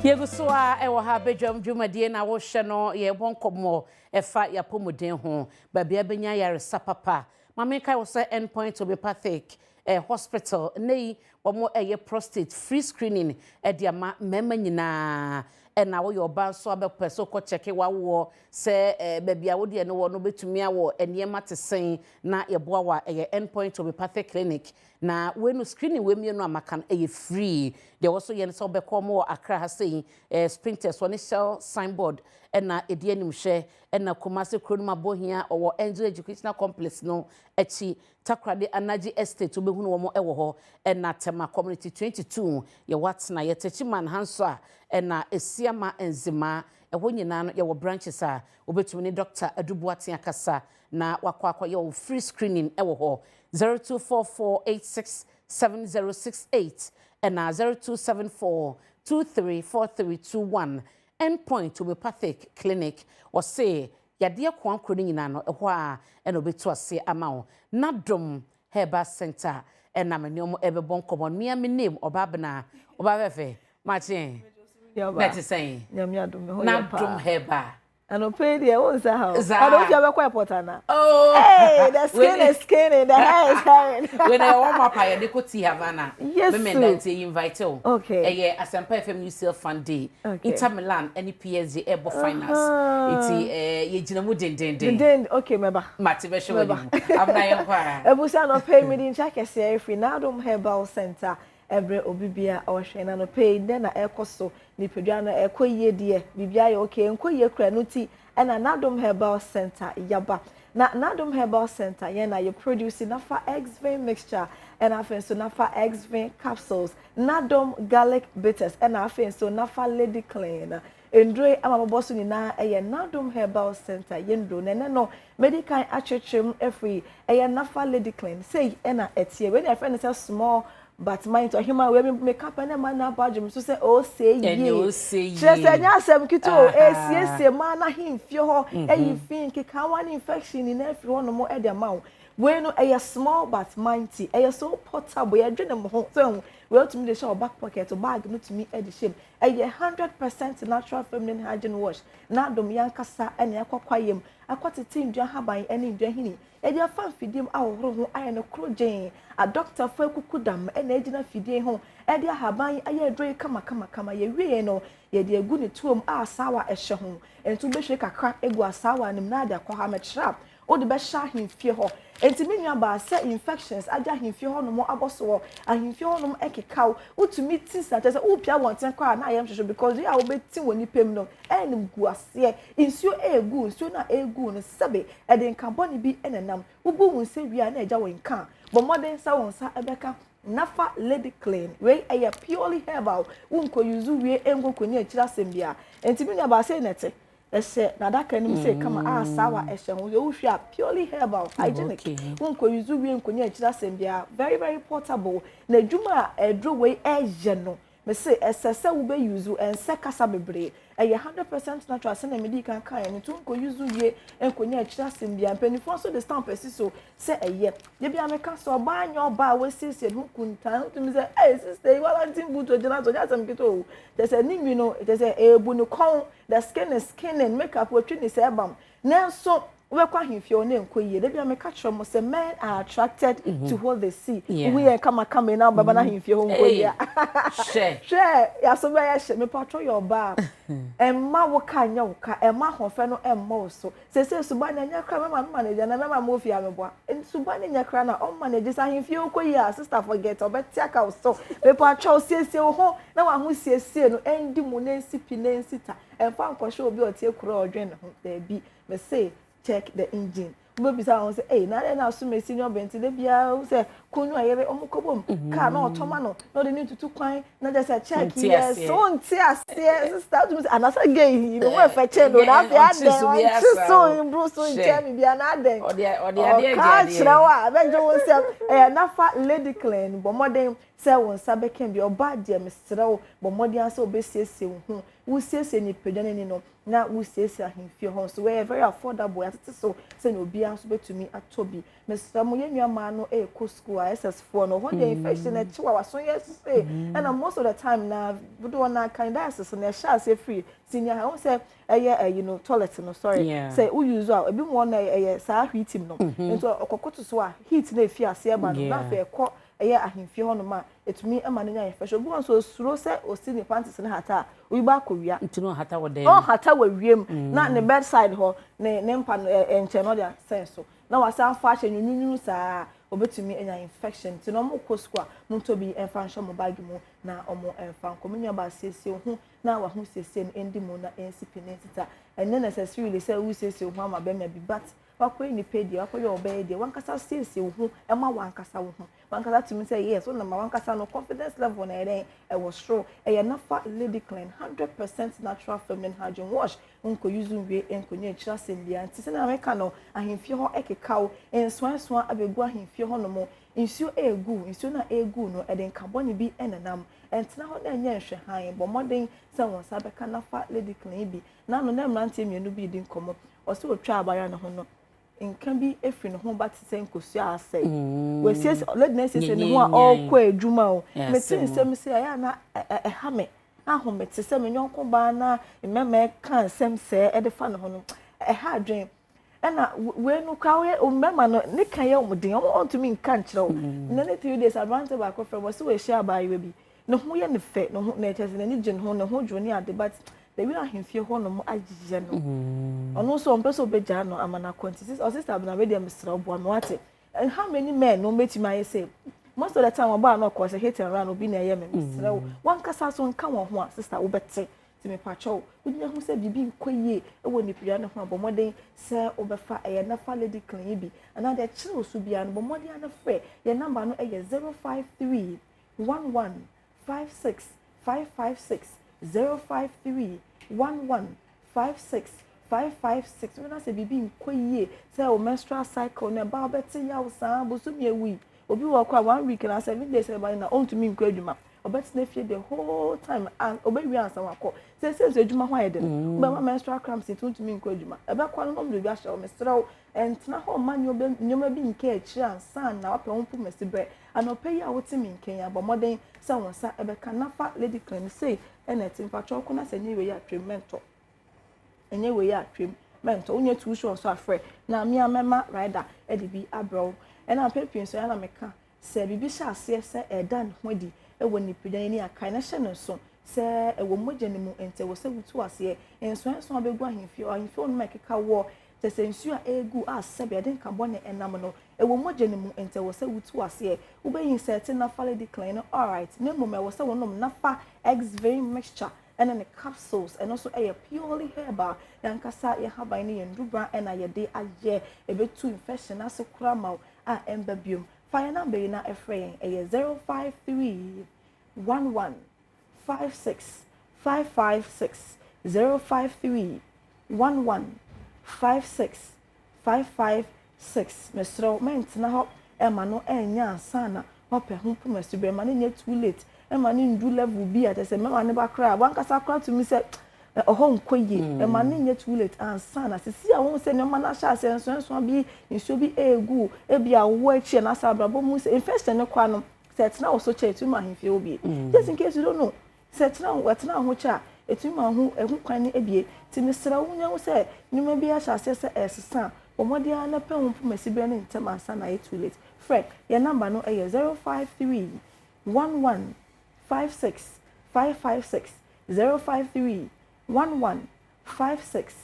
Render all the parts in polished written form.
Yegusua ewo ha bedwam dwumadie na wo hye no ye bonkomo efa yapomuden ho ba bia benya yaresa papa mama kai wo say endpoint homeopathic hospital nei wo eye prostate free screening dia ma mema nyina na wo yo ba so abepeso ko cheke wawo se ba bia wo de no wo no betumi awo eniema tesen na yeboa wa eye endpoint homeopathic clinic na wenu screening we mienu amaka eye free de wo so ye so be ko mo Accra ha sei sprinters one shell signboard na edi anim hwe na Kumasi Kronuma Bohia owo Angel Educational Complex no echi Takrade Anaji Estate obehunu wo mo ewo ho na Tema Community 22 ye watna ye techiman hanso a na esiama enzima eho nyina no ye wo branches a obetumi ni Dr. Adubuaten akasa na wakwa ye free screening ewo ho 0244867068 and 0274234321 endpoint homeopathic clinic or say yade kwankro nyina no eho a na obetu ase ama Nadom Herbal Center and na meniomo ebebon common me name obabna obabefe Martin that is saying Nadom Herbal and pay the own house. I don't have a quite important. Oh, hey, the skin is skinny, the hair is hairing. When I warm up, I had to see Havana. Yes, women that invite you. Okay. As I'm FM UCL Fund Day. Inter Milan, any PSG Airbo Finance. It's Yejinamu. Okay, Meba. Motivation. I'm not Ebusa no pay me in check a free Nadom Herbal Center. Every obibia or shena no pay then a ekoso ni pedwana ekoye die bibia ye okay enkoye kra nuti and Nadom Herbal Center yaba na Nadom Herbal Center ye na you producing nafa X-Vein mixture and afen so nafa X-Vein capsules Nadom garlic bitters and afen so nafa lady clean endre amaboso ni na eye Nadom Herbal Center yendro nene no medical achechim every eye nafa lady clean say na etie when your friend say small but mind to him we make up and man na badwam so say oh say ye just anya asem kito sie man na him fie ho e fin keka one infection in every one mo e dem ma we no e small but mighty e so portable e dwene mo ho so we to me dey show back pocket to bag no to me e dey shame e 100% natural feminine hygiene wash na dom yankasa e na yakwakwayem akwatete ndua haban e ne ndua hini e dey fan fidim aworo ho aye no krogen a doctor fa kukudam e na ejina fidie ho e dey haban aye dre kama ye wie no ye dey egu ne tuom a sawa e hye ho entu be hwe kakra egu asawa nim na ada kwa ha me trap o de be sha himfie ho enti menua ba se infections aja himfie ho no mo aboso ahimfie ho no ekekaw utumi tis na tese upia wonten kwa na ayem hwehwe because ya obeti woni pem no enim guase insuo egu insuo na egu no sebe e de nkaboni bi enenam ubu wonse wi na eja wonka bo modern sa wonsa ebeka nafa lady clean we aya purely herbal unko yuzu we engo koni akira sembia enti menua ba se nete ese na daka nim say kama asawa ehye ho yo hwia purely herbal hygienic unko yuzu wi enko ni akira sembia very very portable na dwuma edro we ehye no me say esese wo be yuzu ense kasa bebre eye 100% natural se na medical kan ni unko yuzu wi enko ni akira sembia penifo so the stamp so say eye ye bia me ka so ba anya oba we sisi hu kuntan to me say eh sister you want to boot to jana so just am kito they say ni mi no they say ebu no kon the skin is skin and makeup we twini say bam na so we kwa himfie na enkoyie de bia me ka kire mo say men are attracted to what they see we are kama na baba na himfie ho nkoyie share ya so be ya she me patro your ba emma wo ka nya wo ka emma hofe no emma so se suba na nya kra mama manager na mama mo fia me boa suba na nya kra na on manager sa himfie nkoyie sister forget obeti aka so me patro siesie ho na wa ho siesie no endi mu na nsipi na nsita emfa nkoshe obi otie kura odwen ho da bi me say check the engine we be say say eh na so me senior benti de bia say kunu ayere omukobom car na otoma no they need to kwan na just check yes so ntia start to and as again you know we fetch no na fi aden so bro so ntia me bia na aden ode ka chirawa abejo won say nafa lady clean bo modern say won sabe can be oba de mesrew bo modern say obesiesie hu wo siesie ni pedane ni no na wo siesie ahemfie ho so we very affordable at so say no bia so betumi atobi mesrew mo yenua ma no ko school SS4 no when the infection e chiwa so yes say and most of the time na do na kind dialysis na sha say free senior I say you know toilet no sorry say we use a bi mo na sa heating no into okokoto so a heat na efi ase e ba no na fe ekọ ahemfie ho no ma etumi ama nya infection bi won so suro say o si ni panties na hata we ba akowia ntino hata wo dem hata wa wiem na ne bedside ho ne mpa no enche no dia sense so na wasa fa ahye nyunyunu saa obetumi enya infection ti no mo koskwa mo to bi enfa nhwo mo bag mu na omo enfa nkomenwa ba siesie ho na wa ho siesie no endi mu na ensipinetita enne necessarily say we siesie ho ama be ma bi but wakwe ni pedi wakwe obedi wankasa siesie ho ema wankasa ho wankasa tumi say yes na ma wankasa no confidence level na ere e was strong e nafa lady clean 100% natural feminine hygiene wash unko use we enko nya chira sembia nti se na meka no ahemfie ho ekekaw enswanso abegu ahemfie ho no mo nsuo egu nsuo na egu no eden carbon bi enenam entina ho na nya nhwe han bo modern se won sa beka nafa lady clean bi na no na mrante mienu bi di nkomo o se otwa abaya no ho no nkan bi efri no ho bati se nkosu asai we sie lady na sie ne ho a okwa edwuma o metin sem se ya na ehame ahome te se menyonko ba na mmeme kan sem se e de fa no ho no ha adwen na we no kwawe o mmema no ne kan ye omden o want to me nkan kire o na ne 3 days advance ba ko from so we share ba ye bi no ho ye ne fe no ho na chese na ni gin ho no ho dwo ni ade but the we ahemfie ho no mo agije no ono so mpeso beja no amana quantities or sister na we dem sra obo no ate and how many men no metima ye say most of the time oba no cause hit and run obi na ye me sra one kasa so nka wo ho a sister wo bete ti me pacho unya hu say bibi nkoye e wo nipia no ho abomoden say obefa e na fa lady clean bi and na chire osu bia no bomoden na frɛ ye number no e 053 11 56 556 053 11 56 556 when I say bibi nkoye say o menstrual cycle na ba beti ya usan bosumi ewi obi wo kwa 1 week na 7 days e ba na on to me nko adwuma obeti na fie the whole time and obewi ansa wakọ say adwuma ho ayede no ba menstrual cramps it to me nko adwuma e ba kwa no mo bi ahye o mesrew entina ho man yo be nyoma bi nke akiri ansa na wapɛ ho pu mesibre anope ya wotimi nken ya bomoden say wonsa e be kanafa lady clean say ena timpacho ko na senye we ya treatmento enye we ya treatmento onye tu show so afre na me amema rider e de bi abro ena pepin so ya na meka se bibi sha ase se edan hodi e woni pidan ni akai na hye no so se e wo moje ni mu ente wo se wutu ase enso abegu ahemfie no mekeka wo se nsu a egu a sebe den carbon enam no e wo moje ni mu ente wo se wutu ase wo be yin set na fale decline all right na mo me wo se wonom nafa x-vein mixture and then the capsules and also a purely herbal yankasa ye haban ni ndubra and a ye de aye e be two infection as kura ma a embabium fire number na efrain e 053 11 56 556 053 11 56 556 mesro ment na ho e ma no enya sana hope ho pu mesibe ma ne too late e ma ne ndu level bi at se me ma ne ba kra wankasa kra to me say oho nkoye e ma ne too late and sana sisi a won se ne ma na sha se enso bi nso bi egu e bi awo achi na sa brabo mu se infection ne kwa no set na also che tu ma himfie obi just in case you don't know set na wetna ho cha etumi ma ho ehu kwan ne ebie ti misra wunya wo se nyuma bi a sha se esesa omodi ana pe ho pu mesibe ne ntem asa na too late Fred your number no e 053 11 56 556 053 11 56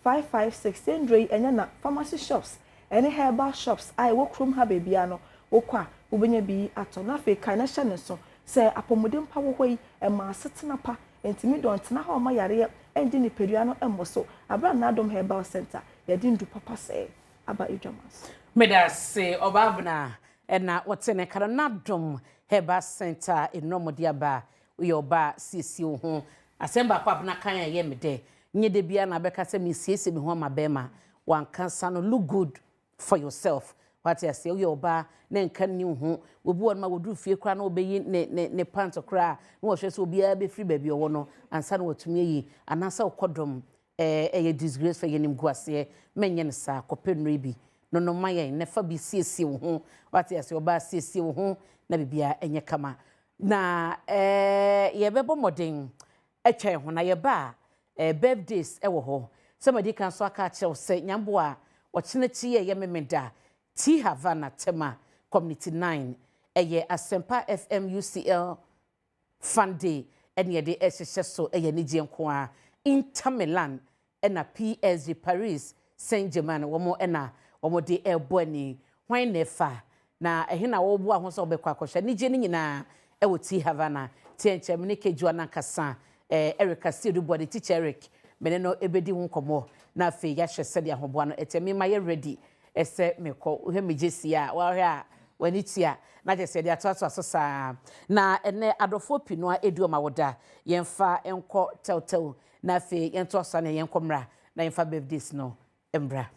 556 Sendray enya na pharmacy shops any herbal shops I wo krom ha bebia no wo kwa wo benya bi ato na fe kan na hye ne so se apomodem pa wo hoi e ma setena pa entimi don tena ha o ma yare endi ni pedua no emmoso abra Nadom Herbal Center ye di ndu papa se aba edwamas medase obabna ena wotene kara Nadom Herbal Center enomodi aba uyo ba sisi ho asemba kwa abna kan ye mede nye de bia na beka se mi sisi mi ho mabema wan cancer no look good for yourself what you say uyo ba na nkan ni ho obi won ma wodu fie kra na obeyi ne pant kra na wo hwe se obi a be free baby owo no ansa na watumi yi anasa ukodom ye disgrace for yenim guase menye ne sa kopenre bi no no mayen ne fa bi siesie wo ho wate ase oba siesie wo ho na bibia enye kama na ye bebo moden etwen ho na ye ba birthdays ewo ho somebody kan so aka chew se nyambo a ochine ye memeda T Havana tema community 9 eye Asempa FM UCL Funday ene de ehye so eye ni nko a Inter Milan ena PSG Paris Saint-Germain womo ena womo de eboni hwan nefa na ehina wo bo aho so obekwa akosha nije ni nyina ewo T Havana tienche me ke juana kasa Eric Asidu body teacher Eric mene no ebedi hu nkomo na afi ya hwese de ahoboa no etemi ma ye ready ese mekọ uhe mejesia wa hwe a wani tia na je se de ato asosa na ene adofo pinu edu ma woda yemfa enko tew na afi yento asa na yenkomra na yemfa birthdays no embra